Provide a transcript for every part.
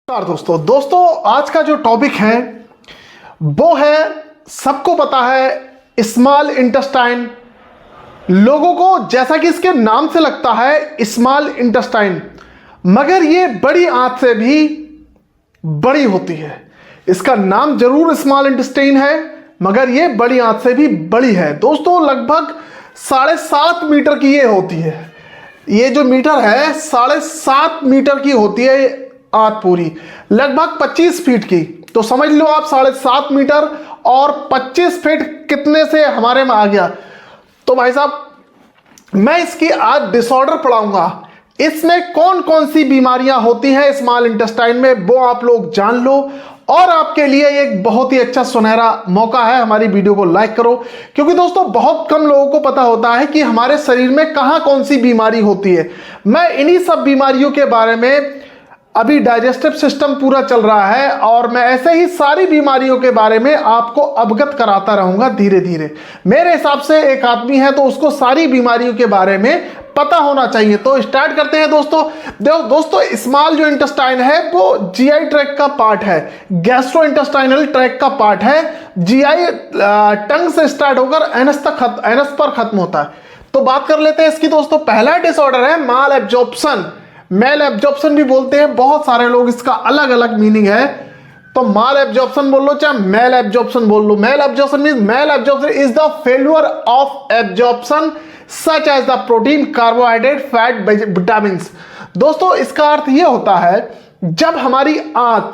नमस्कार दोस्तों आज का जो टॉपिक है वो है, सबको पता है स्मॉल इंटेस्टाइन। लोगों को जैसा कि इसके नाम से लगता है स्मॉल इंटेस्टाइन, मगर ये बड़ी आंत से भी बड़ी होती है। इसका नाम जरूर स्मॉल इंटेस्टाइन है मगर ये बड़ी आंत से भी बड़ी है। दोस्तों लगभग 7.5 मीटर की ये होती है। ये जो मीटर है 7.5 मीटर की होती है आंत पूरी, लगभग 25 फीट की। तो समझ लो आप 7.5 मीटर और 25 फीट कितने से हमारे में आ गया। तो भाई साहब मैं इसकी आज डिसऑर्डर पढ़ाऊंगा, इसमें कौन कौन सी बीमारियां होती हैं स्मॉल इंटेस्टाइन में, वो आप लोग जान लो। और आपके लिए एक बहुत ही अच्छा सुनहरा मौका है, हमारी वीडियो को लाइक करो, क्योंकि दोस्तों बहुत कम लोगों को पता होता है कि हमारे शरीर में कहां कौन सी बीमारी होती है। मैं इन्हीं सब बीमारियों के बारे में, अभी डाइजेस्टिव सिस्टम पूरा चल रहा है और मैं ऐसे ही सारी बीमारियों के बारे में आपको अवगत कराता रहूंगा धीरे धीरे। मेरे हिसाब से एक आदमी है तो उसको सारी बीमारियों के बारे में पता होना चाहिए। तो स्टार्ट करते हैं दोस्तों स्मॉल जो इंटेस्टाइन है वो जीआई ट्रैक्ट का पार्ट है, गैस्ट्रो इंटेस्टाइनल ट्रैक्ट का पार्ट है। जीआई टंग से स्टार्ट होकर एनस पर खत्म होता है। तो बात कर लेते हैं इसकी दोस्तों। पहला डिसऑर्डर है माल एब्जॉर्प्शन। मेल एब्जॉर्प्शन भी बोलते हैं बहुत सारे लोग, इसका अलग अलग मीनिंग है। तो माल एब्जॉर्प्शन बोल लो चाहे मेल एब्जॉर्प्शन बोल लो। Malabsorption means malabsorption is the failure of absorption such as the protein, carbohydrate, fat, vitamins. दोस्तों इसका अर्थ यह होता है जब हमारी आंत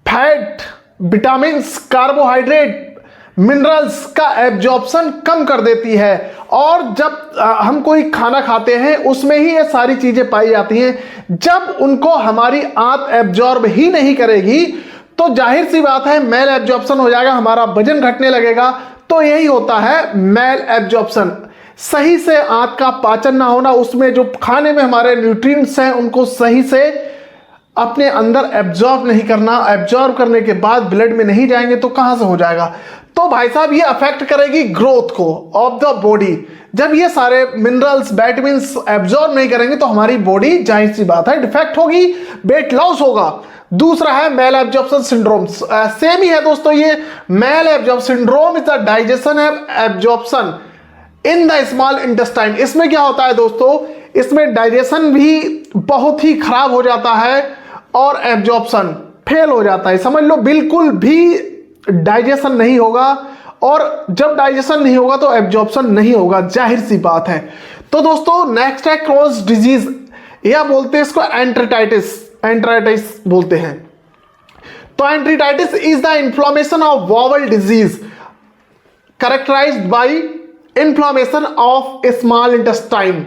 फैट, विटामिन्स, कार्बोहाइड्रेट, मिनरल्स का एब्जॉर्प्शन कम कर देती है, और जब हम कोई खाना खाते हैं उसमें ही ये सारी चीजें पाई जाती हैं। जब उनको हमारी आंत एब्जॉर्ब ही नहीं करेगी तो जाहिर सी बात है मेल एब्जॉर्प्शन हो जाएगा, हमारा वजन घटने लगेगा। तो यही होता है मेल एब्जॉर्प्शन। सही से आंत का पाचन ना होना, उसमें जो खाने में हमारे न्यूट्रिएंट्स हैं उनको सही से अपने अंदर एब्जॉर्ब नहीं करना, एब्जॉर्ब करने के बाद ब्लड में नहीं जाएंगे तो कहां से हो जाएगा। तो भाई साहब ये अफेक्ट करेगी ग्रोथ को ऑफ द बॉडी। जब ये सारे मिनरल्स, विटामिन्स एब्जॉर्ब नहीं करेंगे तो हमारी बॉडी जाहिर सी बात है डिफेक्ट होगी, वेट लॉस होगा। दूसरा है मेल एब्जॉर्प्शन सिंड्रोम। सेम ही है दोस्तों ये। Malabsorption syndrome is the digestion absorption in the small intestine. इसमें क्या होता है दोस्तों, इसमें डाइजेशन भी बहुत ही खराब हो जाता है और एब्जॉर्प्शन फेल हो जाता है। समझ लो बिल्कुल भी डाइजेशन नहीं होगा, और जब डाइजेशन नहीं होगा तो एब्जॉर्प्शन नहीं होगा, जाहिर सी बात है। तो दोस्तों नेक्स्ट है क्रॉन्स डिजीज, या बोलते हैं इसको एंट्राइटिस बोलते हैं। तो enteritis is the inflammation of bowel disease characterised by inflammation of small intestine.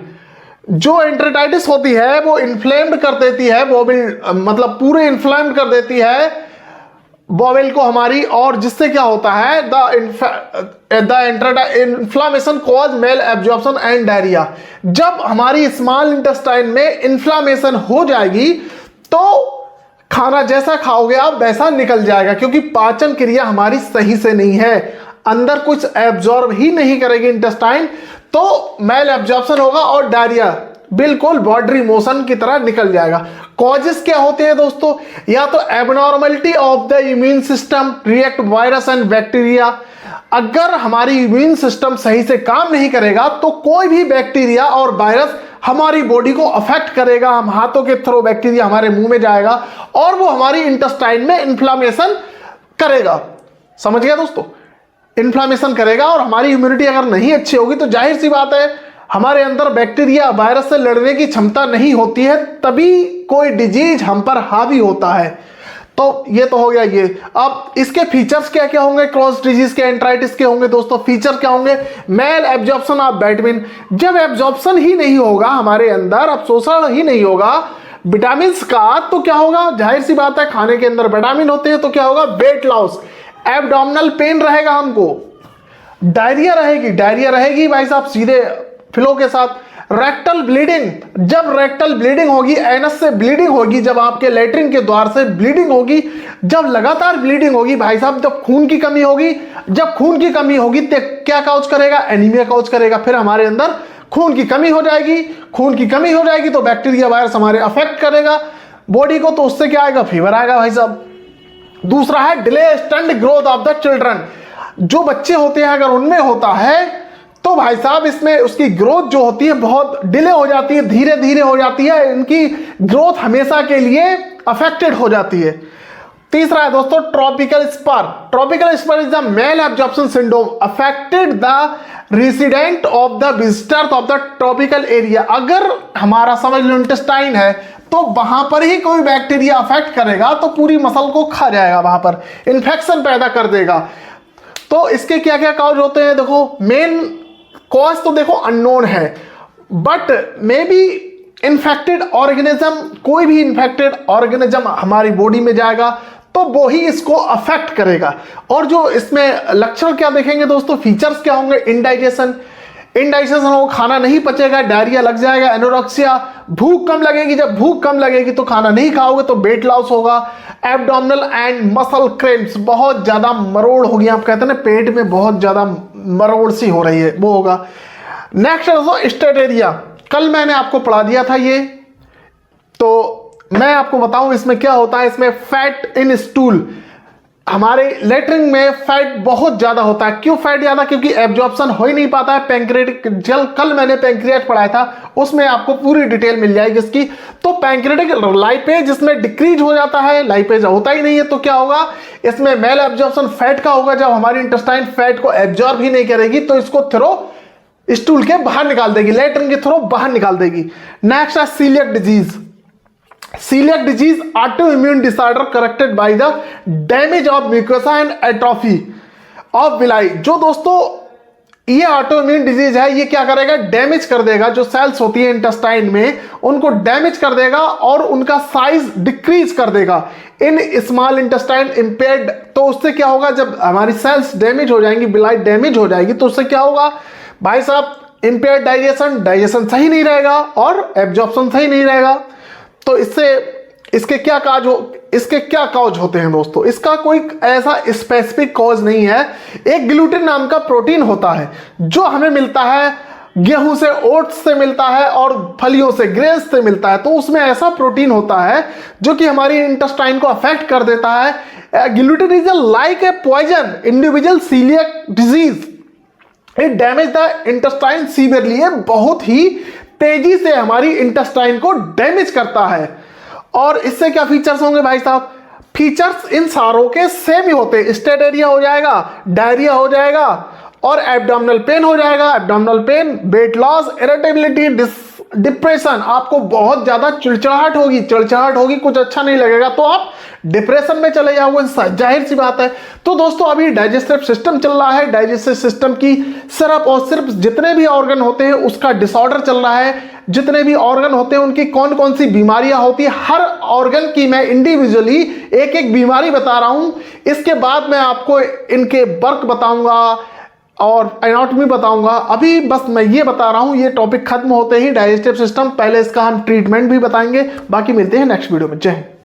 जो एंट्राइटिस होती है वो इन्फ्लेम्ड कर देती है वॉवल, मतलब पूरे इन्फ्लेम्ड कर देती है वॉवेल को हमारी, और जिससे क्या होता है the inflammation cause malabsorption and diarrhoea. जब हमारी स्मॉल इंटेस्टाइन में इन्फ्लामेशन हो जाएगी तो खाना जैसा खाओगे आप वैसा निकल जाएगा, क्योंकि पाचन क्रिया हमारी सही से नहीं है, अंदर कुछ एब्जॉर्ब ही नहीं करेगी इंटेस्टाइन, तो मेल एब्जॉर्प्शन होगा और डायरिया बिल्कुल बॉडी मोशन की तरह निकल जाएगा। कॉजेस क्या होते हैं दोस्तों, या तो abnormality of the immune system react virus and bacteria. अगर हमारी इम्यून सिस्टम सही से काम नहीं करेगा तो कोई भी बैक्टीरिया और वायरस हमारी बॉडी को अफेक्ट करेगा। हम हाथों के थ्रू बैक्टीरिया हमारे मुंह में जाएगा और वो हमारी इंटेस्टाइन में इन्फ्लामेशन करेगा। समझ गया दोस्तों, इन्फ्लामेशन करेगा, और हमारी इम्यूनिटी अगर नहीं अच्छी होगी तो जाहिर सी बात है हमारे अंदर बैक्टीरिया वायरस से लड़ने की क्षमता नहीं होती है, तभी कोई डिजीज हम पर हावी होता है। तो ये तो हो गया ये। अब इसके फीचर्स क्या क्या होंगे, क्रॉस डिजीज के, एंट्राइटिस के होंगे दोस्तों। फीचर क्या होंगे, मेल एब्जॉर्प्शन ऑफ विटामिन। जब एब्जॉर्प्शन ही नहीं होगा हमारे अंदर, अवशोषण ही नहीं होगा विटामिन का, तो क्या होगा, जाहिर सी बात है खाने के अंदर विटामिन होते हैं तो क्या होगा, वेट लॉस, एब्डोमिनल पेन रहेगा हमको, डायरिया रहेगी भाई साहब सीधे फ्लो के साथ, रेक्टल ब्लीडिंग। जब रेक्टल ब्लीडिंग होगी, एनस से ब्लीडिंग होगी, जब आपके लेटरिन के द्वार से ब्लीडिंग होगी, जब लगातार ब्लीडिंग होगी भाई साहब, जब खून की कमी होगी, तो क्या काउज करेगा, एनीमिया काउज करेगा। फिर हमारे अंदर खून की कमी हो जाएगी तो बैक्टीरिया वायरस हमारे अफेक्ट करेगा, बॉडी को, तो उससे क्या आएगा, फीवर आएगा भाई साहब। दूसरा है delay stunt growth of the children, जो बच्चे होते हैं अगर उनमें होता है तो भाई साहब इसमें उसकी ग्रोथ जो होती है बहुत डिले हो जाती है, धीरे धीरे हो जाती है, इनकी ग्रोथ हमेशा के लिए अफेक्टेड हो जाती है। तीसरा है दोस्तों tropical sprue. Tropical sprue is the malabsorption syndrome affected the resident of the visitors of the tropical area. अगर हमारा समझ लो इंटेस्टाइन है तो वहां पर ही कोई बैक्टीरिया अफेक्ट करेगा तो पूरी मसल को खा जाएगा, वहां पर इन्फेक्शन पैदा कर देगा। तो इसके क्या क्या कॉज होते हैं, देखो मेन कॉज तो देखो अननोन है, but may be infected organism, कोई भी इन्फेक्टेड ऑर्गेनिज्म हमारी बॉडी में जाएगा तो वो ही इसको अफेक्ट करेगा। और जो इसमें लक्षण क्या देखेंगे दोस्तों, फीचर्स क्या होंगे, इंडाइजेशन हो, खाना नहीं पचेगा, डायरिया लग जाएगा, एनोरेक्सिया, भूख कम लगेगी, जब भूख कम लगेगी तो खाना नहीं खाओगे तो वेट लॉस होगा, एब्डोमिनल एंड मसल क्रैम्प्स, बहुत ज्यादा मरोड़ होगी, आप कहते हैं ना पेट में बहुत ज्यादा मरोड़ सी हो रही है, वो होगा। नेक्स्ट है स्टेटेरिया, कल मैंने आपको पढ़ा दिया था ये, तो मैं आपको बताऊं इसमें क्या होता है। इसमें फैट इन स्टूल, हमारे लेटरिन में फैट बहुत ज्यादा होता है। क्यों फैट ज्यादा, क्योंकि एब्जॉर्प्शन हो ही नहीं पाता है। पैंक्रियाटिक जल, कल मैंने पैंक्रियाट पढ़ाया था, उसमें आपको पूरी डिटेल मिल जाएगी इसकी। तो पैंक्रियाटिक लाइपेज जिसमें डिक्रीज हो जाता है, लाइपेज होता ही नहीं है, तो क्या होगा, इसमें मेल एब्जॉर्प्शन फैट का होगा। जब हमारी इंटेस्टाइन फैट को एब्जॉर्ब ही नहीं करेगी तो इसको थ्रो स्टूल के बाहर निकाल देगी, लेटरिन के थ्रू बाहर निकाल देगी। नेक्स्ट है coeliac disease. Coeliac disease autoimmune disorder corrected by the damage of mucosa and atrophy of villi. जो दोस्तों ये ऑटो इम्यून डिजीज है, ये क्या करेगा, डैमेज कर देगा, जो सेल्स होती है इंटेस्टाइन में उनको डैमेज कर देगा और उनका साइज डिक्रीज कर देगा इन स्मॉल इंटेस्टाइन इंपेयर्ड। तो उससे क्या होगा, जब हमारी सेल्स डैमेज हो जाएंगी, विलाई डैमेज हो जाएगी, तो उससे क्या होगा भाई साहब, इंपेयर्ड डाइजेशन, डाइजेशन सही नहीं रहेगा और एब्जॉर्प्शन सही नहीं रहेगा। तो इससे इसके क्या कॉज होते हैं दोस्तों, इसका कोई ऐसा स्पेसिफिक कॉज नहीं है। एक ग्लूटेन नाम का प्रोटीन होता है जो हमें मिलता है गेहूं से, ओट्स से मिलता है और फलियों से, ग्रेन्स से मिलता है। तो उसमें ऐसा प्रोटीन होता है जो कि हमारी इंटेस्टाइन को अफेक्ट कर देता है। Gluten is like a poison individual coeliac disease, it damage the intestine severely. ये बहुत ही तेजी से हमारी इंटेस्टाइन को डैमेज करता है। और इससे क्या फीचर्स होंगे भाई साहब, फीचर्स इन सारों के सेम ही होते हैं। स्टेटेरिया हो जाएगा, डायरिया हो जाएगा और एब्डोमिनल पेन हो जाएगा। Abdominal pain, weight loss, irritability, depression, आपको बहुत ज्यादा चिड़चिड़ाहट होगी, कुछ अच्छा नहीं लगेगा तो आप डिप्रेशन में चले जाओगे, जाहिर सी बात है। तो दोस्तों अभी डाइजेस्टिव सिस्टम चल रहा है, डाइजेस्टिव सिस्टम की सिर्फ और सिर्फ जितने भी ऑर्गन होते हैं उसका डिसऑर्डर चल रहा है। जितने भी ऑर्गन होते हैं उनकी कौन कौन सी बीमारियां होती है, हर ऑर्गन की मैं इंडिविजुअली एक एक बीमारी बता रहा हूं। इसके बाद मैं आपको इनके वर्क बताऊंगा और एनाटॉमी बताऊंगा। अभी बस मैं ये बता रहा हूं, ये टॉपिक खत्म होते ही डाइजेस्टिव सिस्टम, पहले इसका हम ट्रीटमेंट भी बताएंगे। बाकी मिलते हैं नेक्स्ट वीडियो में। जय हिंद।